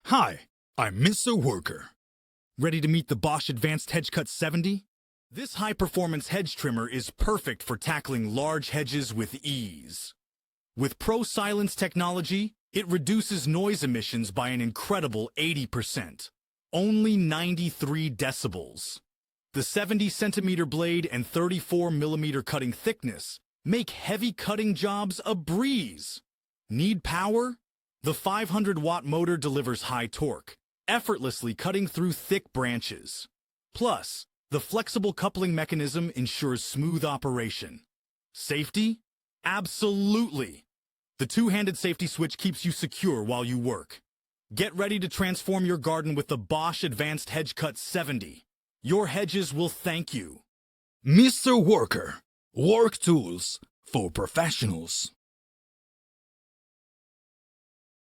Hi, I'm Mr. Worker. Ready to meet the Bosch Advanced HedgeCut 70? This high-performance hedge trimmer is perfect for tackling large hedges with ease. With ProSilence technology, it reduces noise emissions by an incredible 80%. Only 93 decibels. The 70-centimeter blade and 34mm cutting thickness make heavy cutting jobs a breeze. Need power? The 500-watt motor delivers high torque, effortlessly cutting through thick branches. Plus, the flexible coupling mechanism ensures smooth operation. Safety? Absolutely! The two-handed safety switch keeps you secure while you work. Get ready to transform your garden with the Bosch Advanced HedgeCut 70. Your hedges will thank you. Mr. Worker, work tools for professionals.